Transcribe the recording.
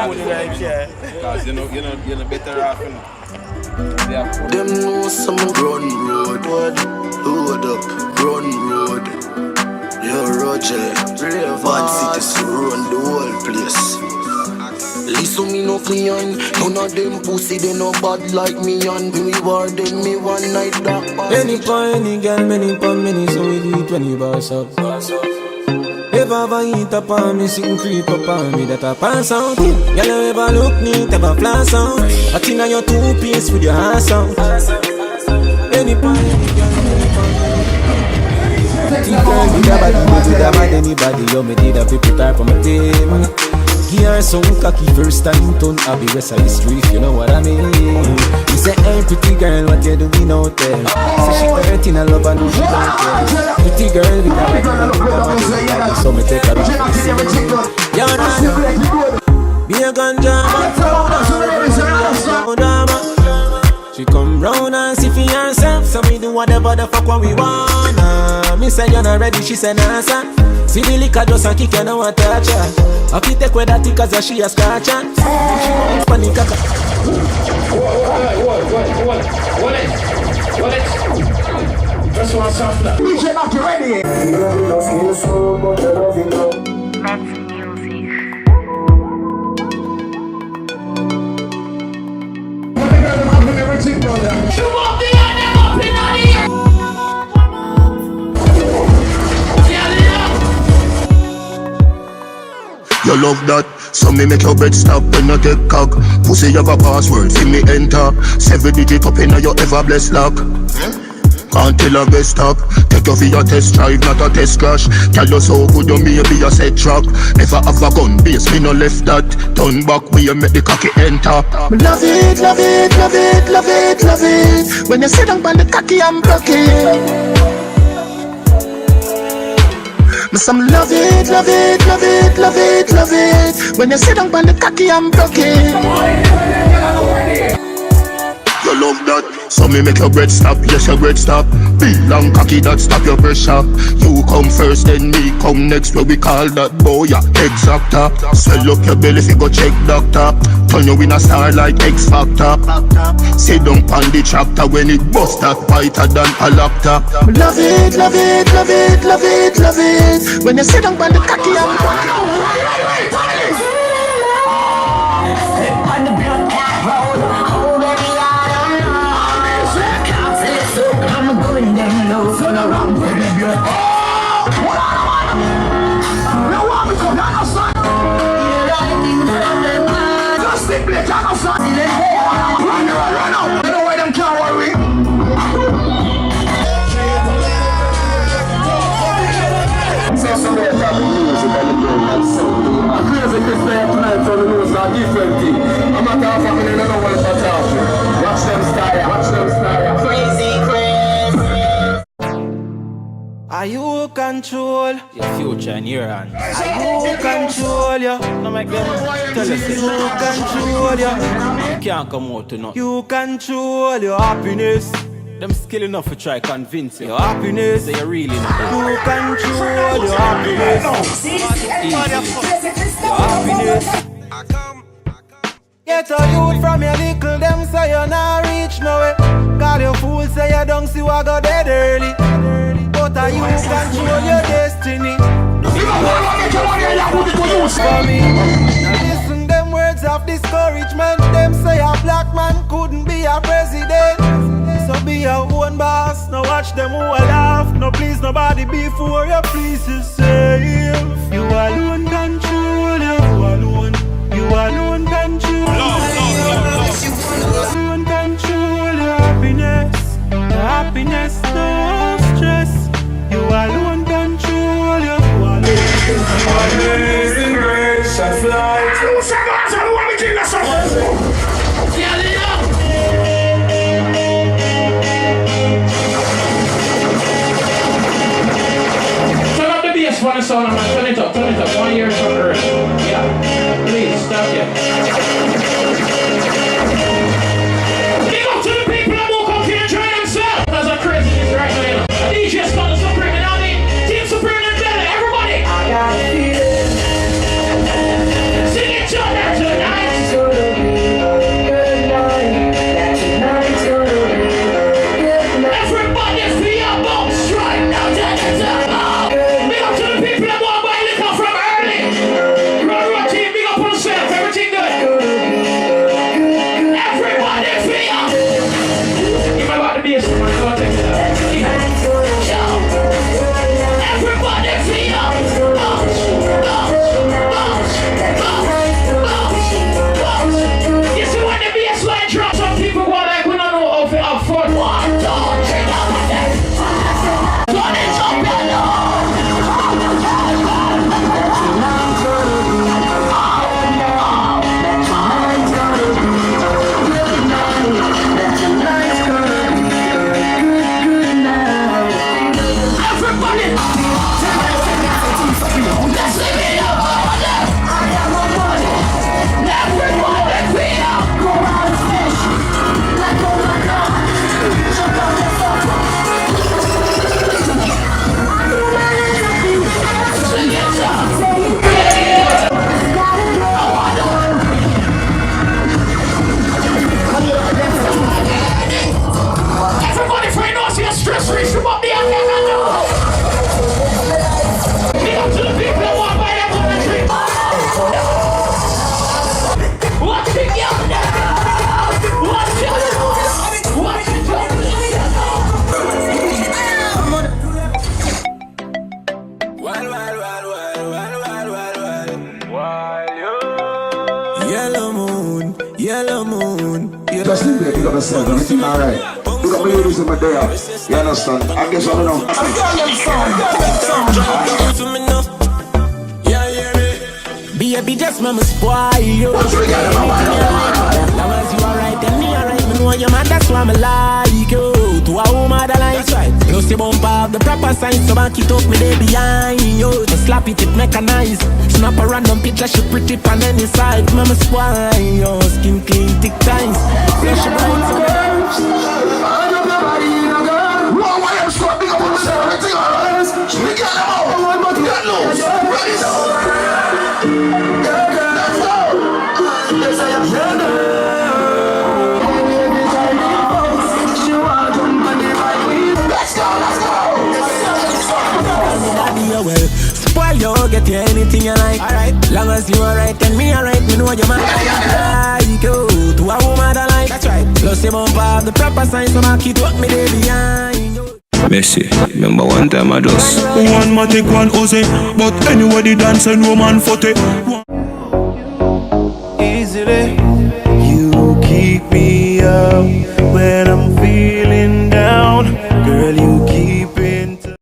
food in life, yeah. Because you're better off, you know. Yeah. Them know some run road. Load up, run road. Yo, Roger, bad cities run the whole place. Listen me no fleeing. None of them pussy they no bad like me. And we war them me one night that bad. Any boy, any girl, many pon many. So we do it when you boss up. If I ever eat up on me, sing creep up on me, that I pass out. Girl, you ever look neat, ever flash out. I think I your two-piece with your ass out. Any boy, any girl, many pon many. Think girl, with your body, but with your bad anybody. Yo, me did a people type on my team. Give her some cocky first time, turn Abbey West of the street, you know what I mean. He say, hey pretty girl, what you doing out there? So she hurting a love and she don't care. Pretty girl, with a so me take her back. Yo, nah, be a ganja man, she come round and see for herself, so we do whatever the fuck what we wanna. Me say you're not ready, she say nah son. See the liquor just a kick and I want touch her. I fit take with that cause she a scratch her. She won't panic kaka. What it? Just want something. DJ not ready. That's music. Everything, brother. You want the animal up in the ear. You love that, so me make your bed stop when you take cock. Pussy have a password, see me enter. 7 digit up in your ever blessed lock. Can't tell a best stop. Take you for your test drive, not a test crash. Tell you so good you may be a set track. Never have a gun base, me no left that. Turn back when you make the cocky enter. Love it, love it, love it, love it, love it. When you sit down by the cocky I'm broken. Some love it, love it, love it, love it, love it. When you sit down on the cocky, I'm broken. You love that, so me make your bread stop. Yes, your bread stop. Big long cocky that stop your pressure. You come first, then me come next. Where we call that boy, yeah, exacta. Swell up your belly if you go check doctor. Turn you in a star like X Factor. Sit down on the tractor when it bust that whiter than a laptop. Love it, love it, love it, love it, love it. When you sit down on the cocky, I'm different thing. I'm not talking in another one for talking. Watch them style, watch them style. Crazy, crazy. Are you control your future in your hands? Are you control ya? No make them tell us you control ya. You can't come out to nothing. You control your happiness. Them skill enough to try convince you. Your happiness, so you really know. You control your happiness. Your happiness. Get a youth from your little them say you not reach nowhere. God you fool say you don't see what go dead early. But a you control your destiny. For me. Now listen them words of discouragement. Them say a black man couldn't be a president. So be your own boss. Now watch them who laugh. No please nobody before you please yourself. You alone control you alone. You alone control. You alone control your happiness. Your happiness, no stress. You alone control your Amazing grace, I fly. You say that, I want to kill us. Turn up the bass for the sound, man. Turn it up. 1 year from Earth. Yeah. Please, stop it. Big up to the people that woke up here and try themselves. That's a crazy thing right now, you know. DJ Scott the Supreme, and I mean, Team Supreme and Bella, everybody. I got it. Sing it to them tonight. Yellow moon, yellow moon. Just leave it, pick up yourself, everything alright. Pick up the ladies in my day. You understand? I guess I don't know. Baby, just mama spoil you. Long as you alright, then me alright. Me know your man, that's why me like you. To a woman that likes right. Plus you bump up the proper sign, so back it up me there behind you. Just slap it mechanized. Snap a random picture, she pretty pan any side. Mama spoil you, skin clean, thick ties. Flesh your bones on the bench. I don't know why you don't go. Why I'm squatting up on the side, everything alright. Me get them out. Get loose. Ready now. Spoil you, get you anything you like. Alright, long as you alright, and me alright. Me know your man like you. To a woman that like. That's right. Plus you bump up the proper sign, so I keep up me there behind you. Messi, remember one time I just one matic, one Ozzy. But anyway the dance and woman 40. Easily